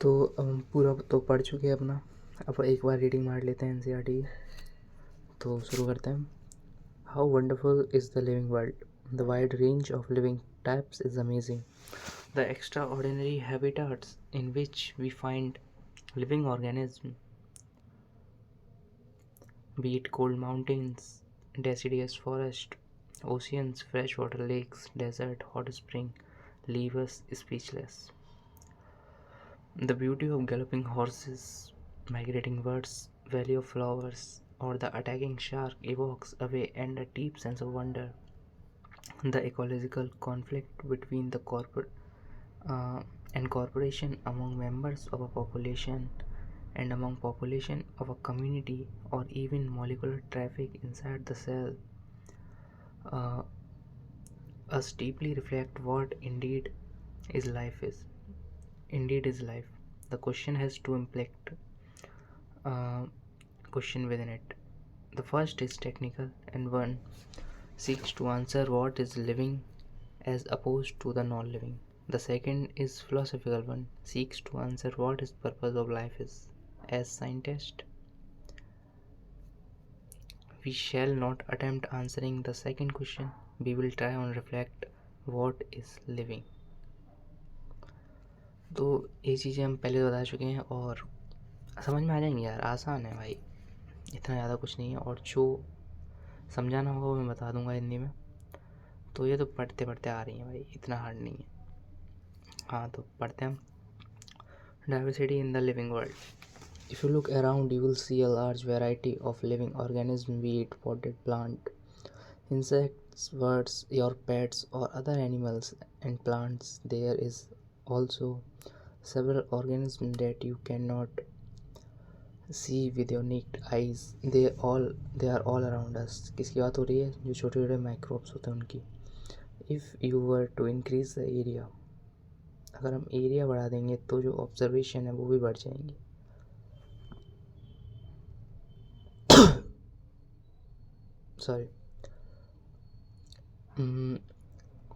तो पूरा तो पढ़ चुके हैं अपना। अब एक बार रीडिंग मार लेते हैं एनसीईआरटी की। तो शुरू करते हैं। How wonderful is the living world, the wide range of living types is amazing, the extraordinary habitats in which we find living organisms, be it cold mountains, deciduous forest, oceans, freshwater lakes, desert, hot spring, leave us speechless. The beauty of galloping horses, migrating birds, valley of flowers, or the attacking shark evokes away and a deep sense of wonder. The ecological conflict between the corporate uh, and corporation among members of a population and among population of a community, or even molecular traffic inside the cell, uh, us deeply reflect what indeed is life. The question has two implied uh, question within it. The first is technical, and one seeks to answer what is living as opposed to the non-living. The second is philosophical one, seeks to answer what is purpose of life is. As scientists, we shall not attempt answering the second question. We will try and reflect what is living. तो ये चीज़ें हम पहले तो बता चुके हैं और समझ में आ जाएंगी यार, आसान है भाई, इतना ज़्यादा कुछ नहीं है। और जो समझाना होगा वो मैं बता दूंगा हिंदी में। तो ये तो पढ़ते पढ़ते आ रही हैं भाई, इतना हार्ड नहीं है। हाँ तो पढ़ते हैं। Diversity in the living world. If you look around, you will see a large variety of living organisms, be it potted plant, insects, birds, your pets, or other animals and plants. There is also several organisms that you cannot see with your naked eyes. They are all around us. किसकी बात हो रही है? जो छोटे छोटे microbes होते हैं उनकी। If you were to increase the area, अगर हम एरिया बढ़ा देंगे तो जो ऑब्जर्वेशन है वो भी बढ़ जाएंगी। Sorry.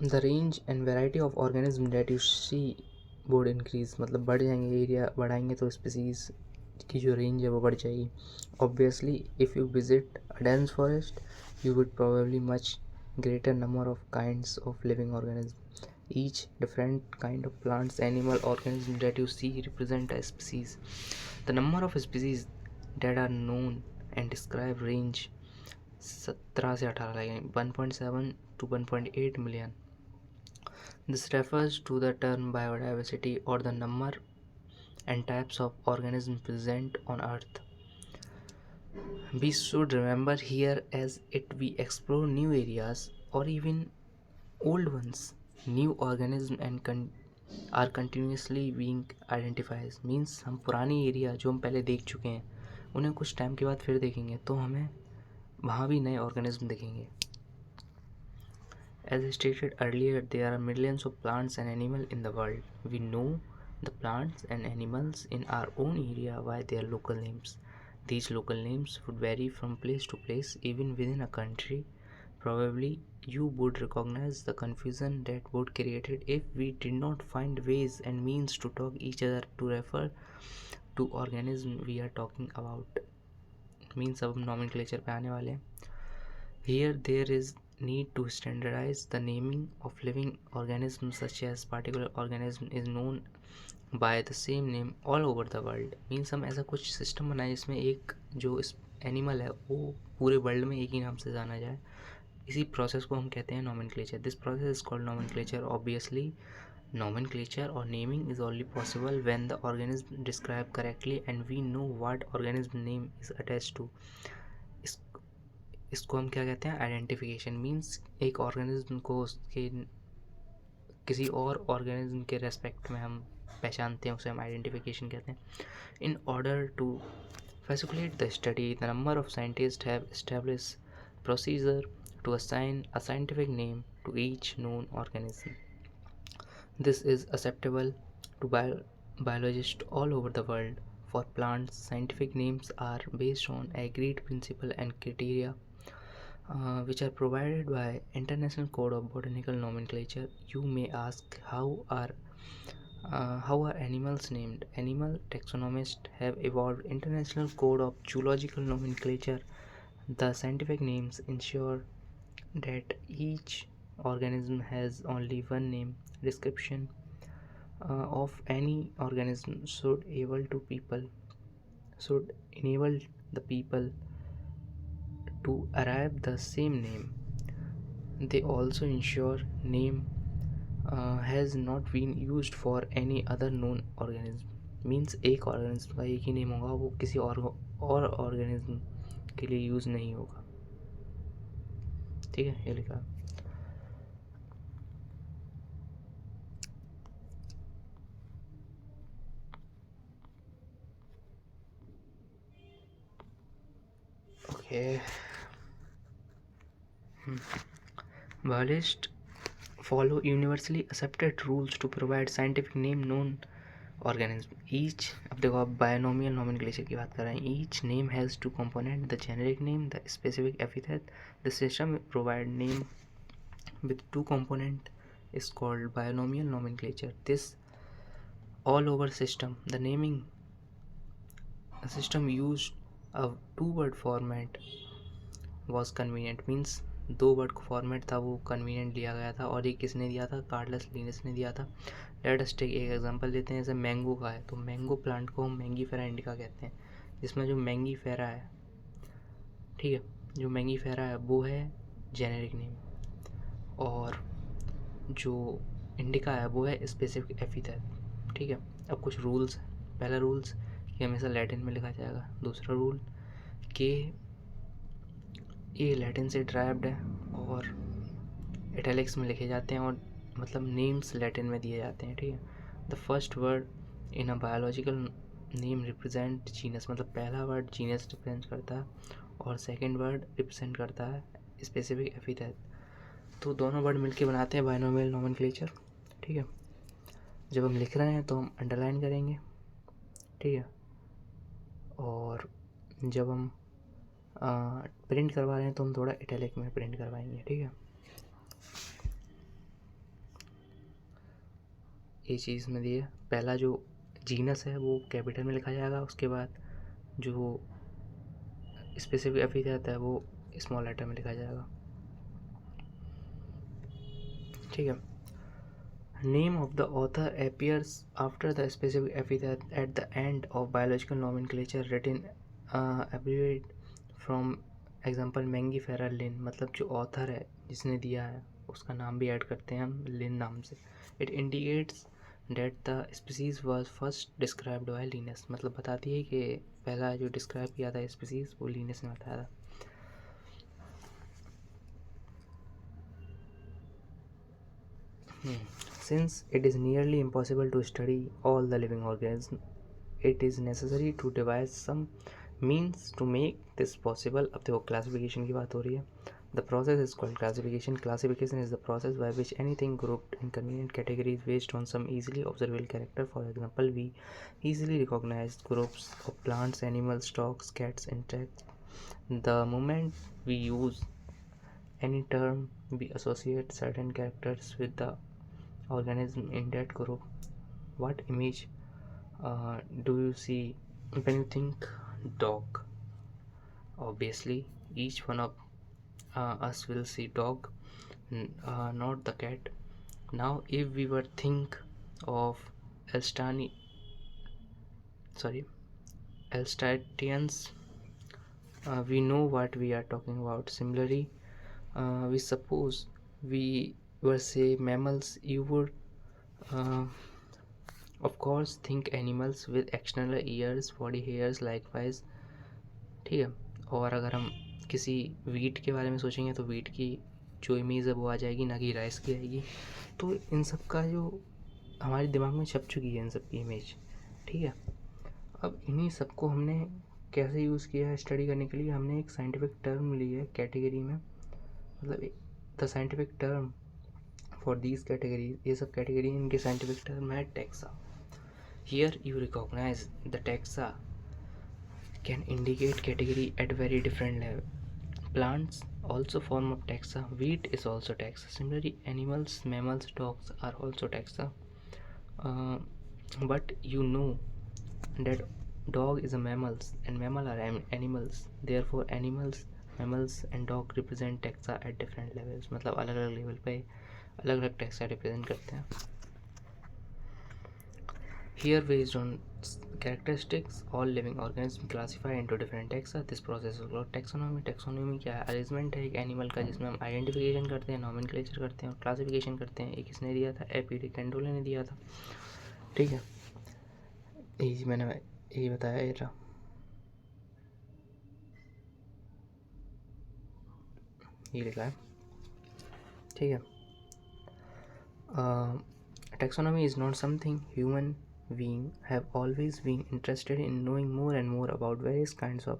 The range and variety of organism that you see would increase, मतलब बढ़ जाएंगे, एरिया बढ़ाएंगे तो स्पीसीज की जो रेंज है वो बढ़ जाएगी। Obviously if you visit a dense forest you would probably much greater number of kinds of living organisms. Each different kind of plants, animal, organism that you see represent a species. The number of species that are known and described range 17 से 18 लगेंगे, 1.7 to 1.8 million. This refers to the term biodiversity or the number and types of organisms present on Earth. We should remember here as it we explore new areas or even old ones. New organisms are continuously being identified. Means हम पुरानी area जो हम पहले देख चुके हैं उन्हें कुछ टाइम के बाद फिर देखेंगे तो हमें वहाँ भी नए ऑर्गेनिज्म दिखेंगे। As stated earlier, there are millions of plants and animals in the world. We know the plants and animals in our own area by their local names. These local names would vary from place to place, even within a country. Probably you would recognize the confusion that would created if we did not find ways and means to talk each other to refer to organism we are talking about. Means अब nomenclature पे आने वाले हैं। Here there is need to standardize the naming of living organisms, such as particular organism is known by the same name all over the world. Means हम ऐसा कुछ system बनाए जिसमें एक जो इस एनिमल है वो पूरे वर्ल्ड में एक ही नाम से जाना जाए। इसी प्रोसेस को हम कहते हैं nomenclature. This process is called nomenclature. Obviously nomenclature or naming is only possible when the organism described correctly and we know what organism name is attached to. इसको हम क्या कहते हैं? आइडेंटिफिकेशन। मीन्स एक ऑर्गेनिज्म को उसके किसी और ऑर्गेनिज्म के रेस्पेक्ट में हम पहचानते हैं, उसे हम आइडेंटिफिकेशन कहते हैं। In order to facilitate the study, the number of scientists have established procedure to assign a scientific name to each known organism. This is acceptable to biologists all over the world. For plants, scientific names are based on agreed principles and criteria which are provided by International Code of Botanical Nomenclature. You may ask, how are How are animals named? Animal taxonomists have evolved international code of zoological nomenclature. The scientific names ensure that each organism has only one name. Description of any organism should enable the people to arrive the same name. They also ensure name has not been used for any other known organism. Means एक organism का एक ही name होगा, वो किसी और organism के लिए use नहीं होगा. ठीक है, ये लिखा. Okay. Biologists follow universally accepted rules to provide scientific name known organism. Each, अब देखो आप बायोनोमियल नोमेनक्लेचर की बात कर रहे हैं. Each name has two component, the generic name, the specific epithet. The system provide name with two component is called binomial nomenclature. This all over system, the naming system used a two-word format was convenient. Means दो word का format था, वो convenient लिया गया था. और ये किसने दिया था? कार्लस लिनस ने दिया था. लेट अस टेक एक एग्जांपल लेते हैं. जैसे मैंगो का है तो मैंगो प्लांट को हम मैंगीफेरा इंडिका कहते हैं, जिसमें जो मैंगीफेरा है, ठीक है, जो मैंगीफेरा है वो है जेनेरिक नेम, और जो इंडिका है वो है स्पेसिफिक एपिथेट. ठीक है. अब कुछ रूल्स हैं. पहला रूल्स कि हमेशा लैटिन में लिखा जाएगा. दूसरा रूल कि ये लैटिन से ड्राइव्ड है और इटैलिक्स में लिखे जाते हैं, और मतलब नेम्स लैटिन में दिए जाते हैं. ठीक है. The first word in a biological name represent genus, मतलब पहला वर्ड जीनस रिप्रेजेंट करता है और सेकंड वर्ड रिप्रेजेंट करता है स्पेसिफिक एपिथेट. तो दोनों वर्ड मिलके बनाते हैं बायोनोमियल नोमेनक्लेचर. ठीक है. जब हम लिख रहे हैं तो हम अंडरलाइन करेंगे. ठीक है. और जब हम प्रिंट करवा रहे हैं तो हम थोड़ा इटैलिक में प्रिंट करवाएंगे. ठीक है. ये चीज़ में दिए. पहला जो जीनस है वो कैपिटल में लिखा जाएगा, उसके बाद जो स्पेसिफिक एपिथेट है वो स्मॉल लेटर में लिखा जाएगा. ठीक है. Name of the author appears after the specific epithet at the end of biological nomenclature written abbreviate from example Mangifera Linn, मतलब जो ऑथर है जिसने दिया है उसका नाम भी ऐड करते हैं हम लिन नाम से. It indicates that the species was first described by Linnaeus, मतलब बताती है कि पहला जो डिस्क्राइब किया था स्पीसीज वो लिनस ने बताया था. Since it is nearly impossible to study all the living organisms, it is necessary to devise some means to make this possible. अब देखो क्लासिफिकेशन की बात हो रही है. The process is called classification. Classification is the process by which anything grouped in convenient categories based on some easily observable character. For example, we easily recognize groups of plants, animals, dogs, cats, insects. The moment we use any term, we associate certain characters with the organism in that group. What image do you see when you think dog? Obviously, each one of us will see dog, not the cat. Now, if we were think of Elstani, Elstatians, we know what we are talking about. Similarly, we suppose we were say mammals, you would uh, of course think animals with external ears, body hairs likewise. ठीक है. और अगर हम किसी wheat के बारे में सोचेंगे तो वीट की जो इमेज है वो आ जाएगी, ना कि राइस की आएगी. तो इन सब का जो हमारे दिमाग में छप चुकी है इन सब की इमेज. ठीक है. अब इन्हीं सबको हमने कैसे यूज़ किया है स्टडी करने के लिए. हमने एक साइंटिफिक टर्म ली है कैटेगरी में, मतलब the scientific term for these category, ये सब कैटेगरी इनके साइंटिफिक टर्म है taxa. Here you recognize the taxa can indicate category at very different level. Plants also form of taxa. Wheat is also taxa. Similarly, animals, mammals, dogs are also taxa. But you know that dog is a mammals and mammal are animals. Therefore animals, mammals and dog represent taxa at different levels. मतलब अलग अलग level पे अलग अलग taxa represent करते हैं. Here, based on characteristics, all living organisms classify into different taxa. This process is called taxonomy. Taxonomy क्या है? अरेंजमेंट है एक एनिमल का जिसमें हम आइडेंटिफिकेशन करते हैं, नॉमेनक्लेचर करते हैं और क्लासिफिकेशन करते हैं. एक किसने दिया था? एपीडी कैंडोले ने दिया था. ठीक है, यही मैंने यही बताया. ये रहा. ये लिखा है. ठीक है. Taxonomy is not something human beings have always been interested in knowing more and more about various kinds of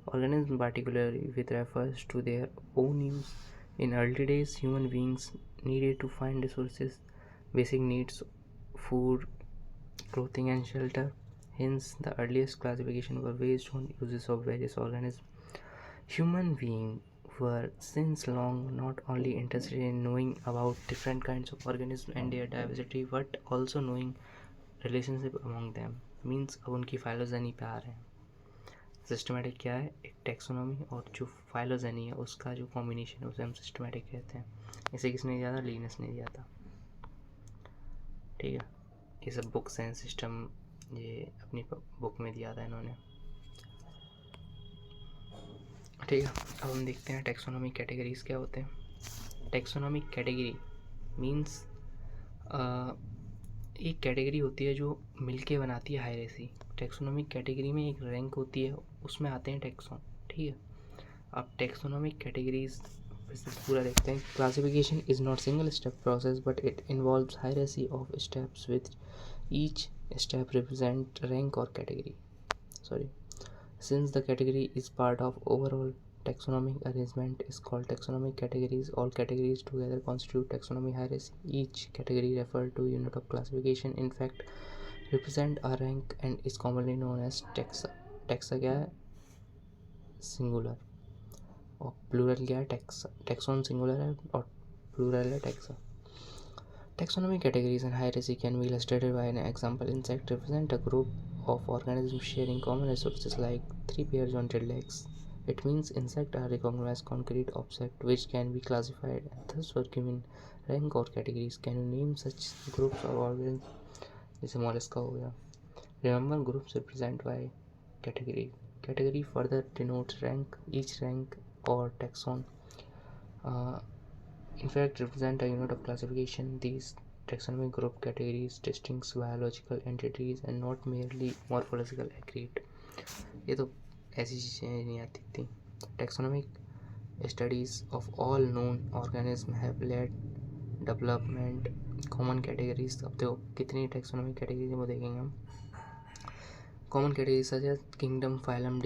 organisms, particularly with reference to their own use. In early days, human beings needed to find resources, basic needs, food, clothing, and shelter. Hence, the earliest classification were based on uses of various organisms. Human beings were since long not only interested in knowing about different kinds of organisms and their diversity but also knowing relationship among them. Means अब उनकी phylogeny पे आ रहे हैं. Systematic क्या है? एक taxonomy और जो फाइलोजेनी है उसका जो कॉम्बिनेशन है उसे हम सिस्टमेटिक कहते हैं. इसे किसने दिया था? लिनस ने दिया था. ठीक है, ये सब बुक्स हैं सिस्टम, ये अपनी बुक में दिया था इन्होंने. ठीक है, अब हम देखते हैं टेक्सोनॉमिक कैटेगरीज क्या होते हैं. टेक्सोनॉमिक कैटेगरी मीन्स एक कैटेगरी होती है जो मिलके बनाती है हायरार्की. टेक्सोनॉमिक कैटेगरी में एक रैंक होती है, उसमें आते हैं टेक्सोन. ठीक है, अब टेक्सोनॉमिक कैटेगरीज पूरा देखते हैं. Classification is not single step process but it involves hierarchy of steps with each step represent rank और category. Sorry, since the category is part of overall taxonomic arrangement is called taxonomic categories. All categories together constitute taxonomy hierarchy. Each category refer to unit of classification, in fact represent a rank and is commonly known as taxa. taxa क्या है? Singular. और plural क्या है? Taxa. Taxon singular है और plural है taxa. Taxonomic categories and hierarchy can be illustrated by an example. Insects represent a group of organisms sharing common resources like 3 pairs of jointed legs. It means insects are recognized as concrete objects which can be classified and thus were given rank or categories. Can you name such groups of organisms? जैसे mollusca हो गया. Remember, groups represent by category. Category further denotes rank. Each rank or taxon in fact represent a unit of classification. These taxonomic group categories distinguish biological entities and not merely morphological aggregate. ये तो ऐसी चीज़ें नहीं आती थी. Taxonomic studies of all known organisms have led development common categories. अब देखो कितनी taxonomic categories हैं वो देखेंगे हम. Common categories such as kingdom, phylum,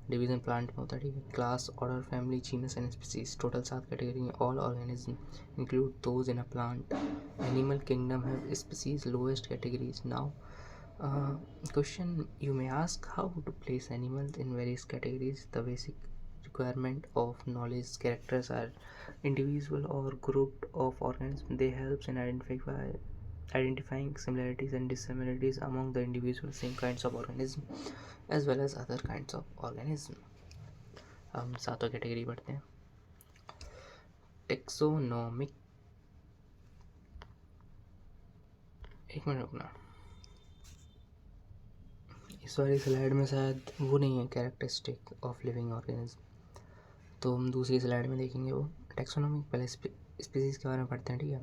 division plant में होता है. ठीक है, class, order, family, genus and species. Total 7 category हैं. All organism include those in a plant. Animal kingdom have species lowest categories. Now question you may ask, how to place animals in various categories. The basic requirement of knowledge. Characters are individual or group of organisms. They helps in identifying similarities and dissimilarities among the individual same kinds of organisms as well as other kinds of organisms. हम सातों category पढ़ते हैं. Taxonomic, एक minute रुकना, इस वाली slide में शायद वो नहीं है कैरेक्टरिस्टिक ऑफ लिविंग ऑर्गेनिज्म, तो हम दूसरी स्लाइड में देखेंगे वो. टेक्सोनॉमिक पहले स्पीसीज के बारे में पढ़ते हैं. ठीक है,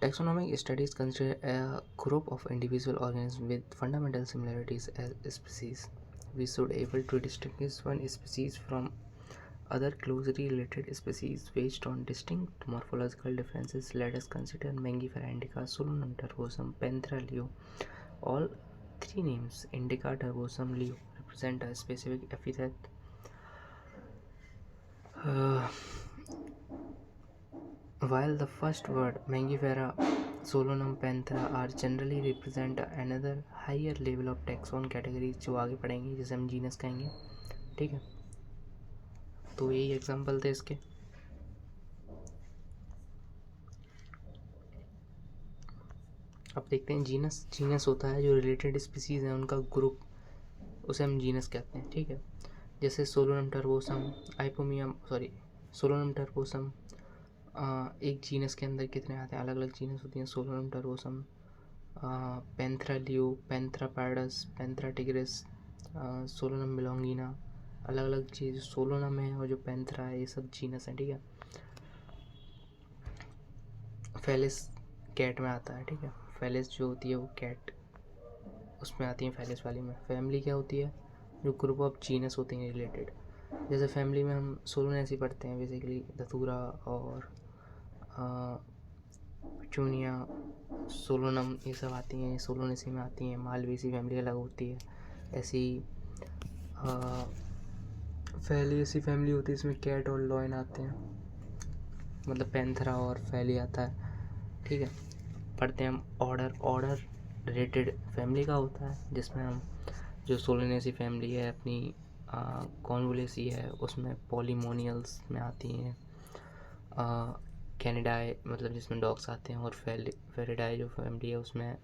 taxonomic studies consider a group of individual organisms with fundamental similarities as species. We should able to distinguish one species from other closely related species based on distinct morphological differences. Let us consider Mangifera indica, Solanum turbosum, Panthera leo. All three names, indica, turbosum, leo, represent a specific epithet. While the first word Mangifera, Solanum, Panthera are generally represent another higher level of taxon categories जो आगे पढ़ेंगे जिसे हम genus कहेंगे. ठीक है, तो यही एग्जाम्पल थे इसके. अब देखते हैं जीनस। जीनस होता है जो रिलेटेड स्पीसीज़ हैं उनका ग्रुप, उसे हम जीनस कहते हैं, ठीक है। जैसे सोलोनम टर्बोसम, आइपोमियम, सॉरी सोलोनम टर्बोसम, एक जीनस के अंदर कितने आते हैं, अलग अलग जीनस होती हैं। सोलोनम टर्बोसम, पेंथ्रा लियो, पेंथ्रा पैरडस, पेंथ्रा टिग्रिस, सोलोनम मिलोंगिना, अलग अलग चीज़ सोलोनम है और जो पेंथ्रा है ये सब जीनस है, ठीक है। फेलिस कैट में आता है, ठीक है। फेलिस जो होती है वो कैट उसमें आती है, फेलिस वाली में। फैमिली क्या होती है, जो ग्रुप ऑफ जीनस होते हैं रिलेटेड। जैसे फैमिली में हम सोलोनेसी पढ़ते हैं बेसिकली, धतूरा और पिटूनिया, सोलोनम, ये सब आती हैं, सोलोनेसी में आती हैं। मालवेसी फैमिली अलग होती है। ऐसी फैलियसी फैमिली होती है, इसमें कैट और लॉयन आते हैं, मतलब पैंथरा और फैली आता है, ठीक है। पढ़ते हैं हम ऑर्डर रिलेटेड फैमिली का होता है, जिसमें हम जो सोलोनेसी फैमिली है अपनी कॉन्वोलेसी है उसमें पॉलीमोनियल्स में आती हैं। कैनिडाई मतलब जिसमें डॉग्स आते हैं, और फेरिडाई जो फैमिली है उसमें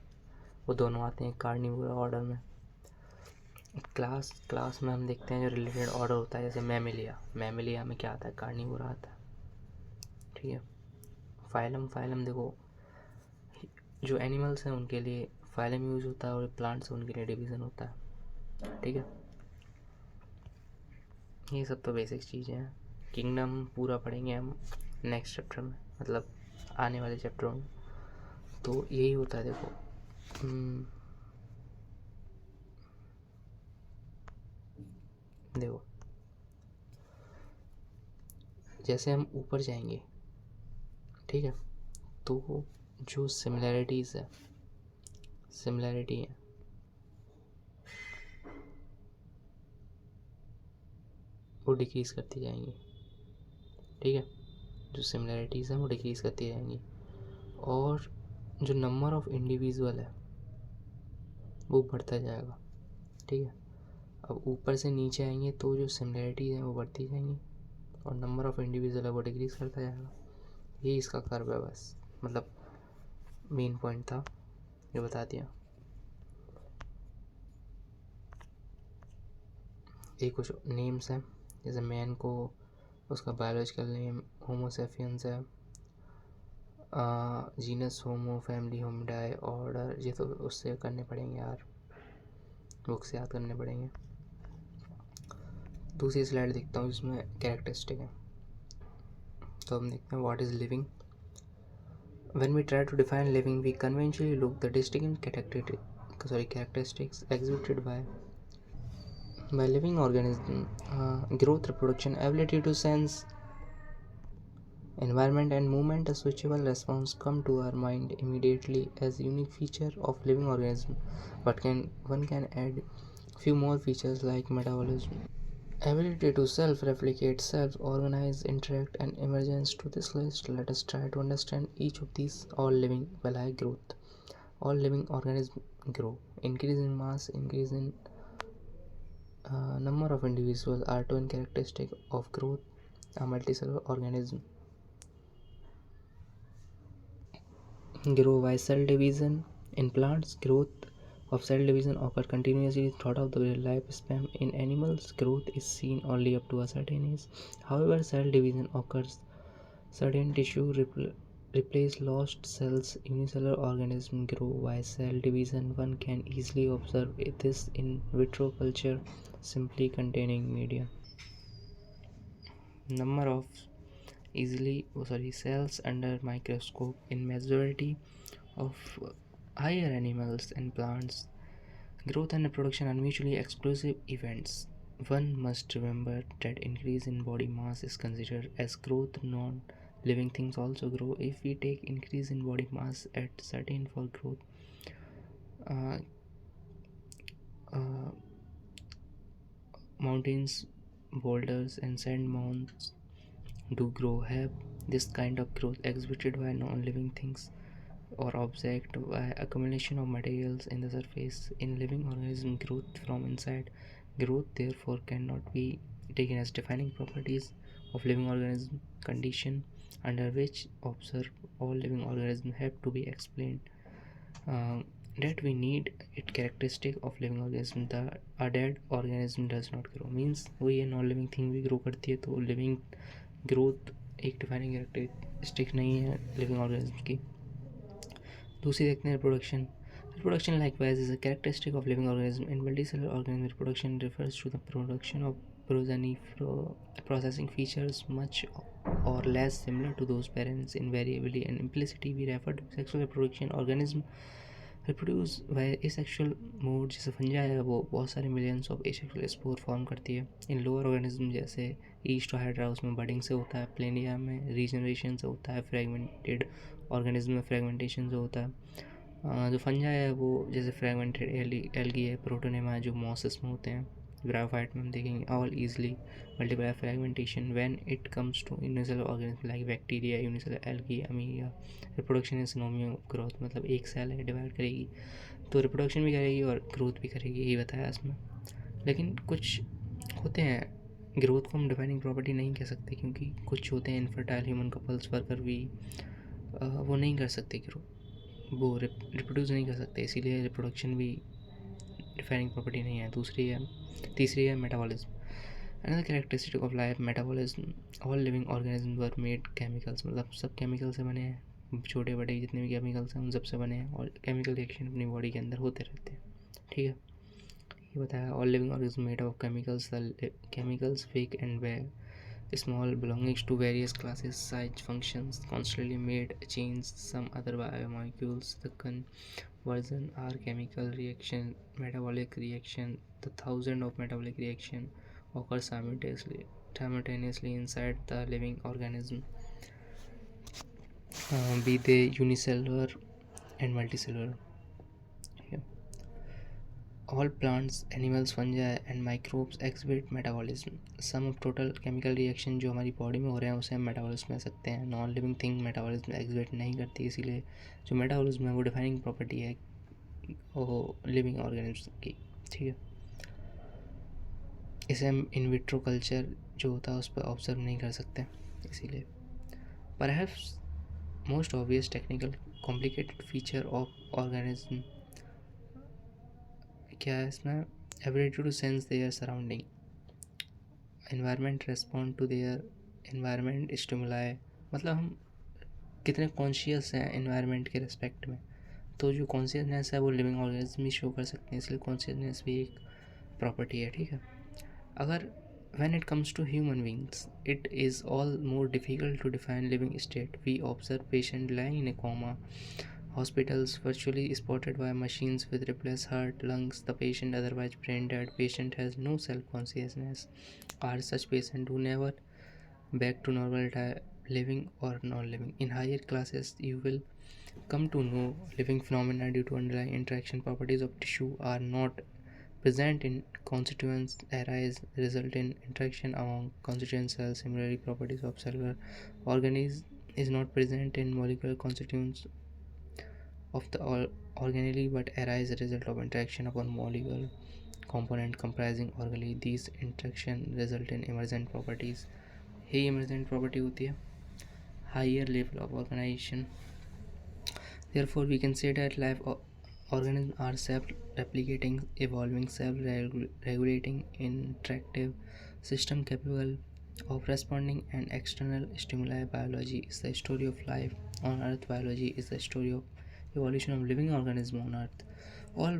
वो दोनों आते हैं कार्निवोरा ऑर्डर में। क्लास में हम देखते हैं जो रिलेटेड ऑर्डर होता है, जैसे मैमिलिया में क्या आता है, कार्निवोरा आता है, ठीक है। फाइलम देखो, जो एनिमल्स हैं उनके लिए फाइलम यूज़ होता है और प्लांट्स उनके लिए डिवीज़न होता है, ठीक है। ये सब तो बेसिक चीज़ें हैं। किंगडम पूरा पढ़ेंगे हम नेक्स्ट चैप्टर में, मतलब आने वाले चैप्टरों में। तो यही होता है, देखो देखो जैसे हम ऊपर जाएंगे, ठीक है, तो जो सिमिलैरिटी है वो डिक्रीज़ करती जाएंगी, ठीक है। जो सिमिलैरिटीज़ हैं वो डिक्रीज़ करती जाएंगी, और जो नंबर ऑफ़ इंडिविजुअल है वो बढ़ता जाएगा, ठीक है। अब ऊपर से नीचे आएंगे तो जो सिमिलैरिटीज़ हैं वो बढ़ती जाएंगी और नंबर ऑफ़ इंडिविजुअल है वो डिक्रीज़ करता जाएगा। ये इसका कर्व है, बस मतलब मेन पॉइंट था, ये बता दिया। ये कुछ नेम्स हैं, जैसे मैन को उसका बायोलॉजिकल नेम होमोसेपियंस है, जीनस होमो, फैमिली होमिडाई, ऑर्डर, ये तो उससे करने पड़ेंगे यार, बुक से याद करने पड़ेंगे। दूसरी स्लाइड देखता हूँ, इसमें कैरेक्टरिस्टिक है। तो हम देखते हैं what is living. When we try to define living, we conventionally look the distinct characteristics exhibited by living organism, growth, reproduction, ability to sense environment and movement. A switchable response come to our mind immediately as unique feature of living organism, but one can add few more features like metabolism, ability to self-replicate, self-organize, interact, and emergence. To this list, let us try to understand each of these. All living growth. All living organisms grow. Increase in mass, increase in number of individuals are two characteristics of growth. A multicellular organism grow by cell division. In plants, growth of cell division occurs continuously throughout the lifespan. In animals, growth is seen only up to a certain age. However, cell division occurs certain tissue replace lost cells. Unicellular organisms grow by cell division. One can easily observe this in vitro culture, simply containing media. Number of cells under microscope. In majority of higher animals and plants, growth and reproduction are mutually exclusive events. One must remember that increase in body mass is considered as growth. Non-living things also grow. If we take increase in body mass at certain for growth, uh, uh, mountains, boulders, and sand mounds do grow. Have this kind of growth exhibited by non-living things or object by accumulation of materials in the surface. In living organism, growth from inside. Growth therefore cannot be taken as defining properties of living organism. Condition under which observe all living organisms have to be explained. that we need it characteristic of living organism. A dead organism does not grow means वही है, non living thing भी grow करती है, तो living growth एक defining characteristic नहीं है living organism की। दूसरी देखते हैं reproduction. Reproduction likewise is a characteristic of living organism. In multicellular organism, reproduction refers to the production of progeny processing features much or less similar to those parents. Invariably and implicitly, we refer to sexual reproduction. Organism reproduce via asexual mode, जैसे फंजा है वो बहुत सारे millions of asexual spore form करती है। इन lower organism जैसे east hydra, उसमें budding से होता है। प्लेनिया में रीजनरेशन से होता है। फ्रेगमेंटेड ऑर्गेनिज्म में फ्रेगमेंटेशन से होता है। जो फंजा है वो जैसे फ्रेगमेंटेड एल्गी है, प्रोटोनेमा है जो मॉसेस में होते हैं। ग्राफाइट में हम देखेंगे all easily multiply fragmentation when it comes to unicellular organism like bacteria, unicellular algae, amoeba. Reproduction is synonym of growth, मतलब एक सेल है डिवाइड करेगी तो रिप्रोडक्शन भी करेगी और ग्रोथ भी करेगी, यही बताया इसमें। लेकिन कुछ होते हैं, ग्रोथ को हम डिफाइनिंग प्रॉपर्टी नहीं कह सकते क्योंकि कुछ होते हैं इनफर्टाइल ह्यूमन कपल्स वर्कर भी वो नहीं कर सकते ग्रो, वो रिप्रोड्यूस नहीं कर सकते, इसीलिए रिप्रोडक्शन भी डिफाइनिंग प्रॉपर्टी नहीं है। तीसरी है metabolism. Another characteristic of life metabolism. All living organism were made chemicals, मतलब सब केमिकल से बने हैं, छोटे बड़े जितने भी केमिकल्स हैं उन सब से बने हैं और केमिकल रिएक्शन अपनी बॉडी के अंदर होते रहते हैं। ठीक है, ये बताया। All living organism made of chemicals, chemicals fake and where small belongings to various classes, size, functions, constantly made, change some other biomolecules. The conversion are chemical reaction, metabolic reaction. The thousand of metabolic reaction occur simultaneously inside the living organism, be they unicellular and multicellular. All plants, animals, fungi and microbes exhibit metabolism. Sum of total chemical reaction जो हमारी body में हो रहे हैं उसे हम metabolism कह सकते हैं। Non living thing metabolism exhibit नहीं करती, इसीलिए जो मेटाबॉलिज्म है वो डिफाइनिंग प्रॉपर्टी है वो लिविंग ऑर्गेनिज्म की। ठीक है, इसे हम इन विट्रो कल्चर जो होता है उस पर ऑब्जर्व नहीं कर सकते, इसीलिए। Perhaps most obvious technical complicated feature of organism क्या है इसमें? Ability to sense their surrounding, environment respond to their environment stimuli, मतलब हम कितने कॉन्शियस हैं एनवायरनमेंट के रिस्पेक्ट में। तो जो कॉन्शियसनेस है वो लिविंग ऑर्गेनिज्म ही शो कर सकते हैं, इसलिए कॉन्शियसनेस भी एक प्रॉपर्टी है। ठीक है, अगर when it comes to human beings it is all more difficult to define living state. We observe patient lying in a coma, hospitals virtually spotted by machines with replaced heart, lungs, the patient otherwise brain dead, patient has no self consciousness, are such patients who never back to normal living or non-living. In higher classes you will come to know living phenomena due to underlying interaction properties of tissue are not present in constituents arise result in interaction among constituent cells. Similarly, properties of cellular organism is not present in molecular constituents of the organelle but arise as a result of interaction upon molecular component comprising organelle. These interaction result in emergent properties. He emergent property होती है higher level of organization. Therefore, we can say that life organisms are self-replicating, evolving, self-regulating, interactive system capable of responding and external stimuli. Biology is the story of life on Earth. Biology is the story of evolution of living organisms on Earth. All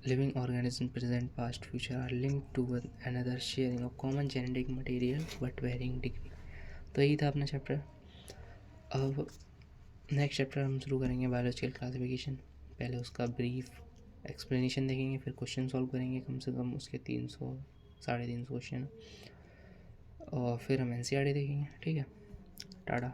living organisms, present, past, future, are linked to one another, sharing a common genetic material but varying degree. तो यही था अपना chapter. अब next chapter हम शुरू करेंगे biological classification. पहले उसका ब्रीफ एक्सप्लेनेशन देखेंगे, फिर क्वेश्चन सॉल्व करेंगे कम से कम उसके 300 350 क्वेश्चन, और फिर हम एनसीईआरटी देखेंगे। ठीक है, टाटा।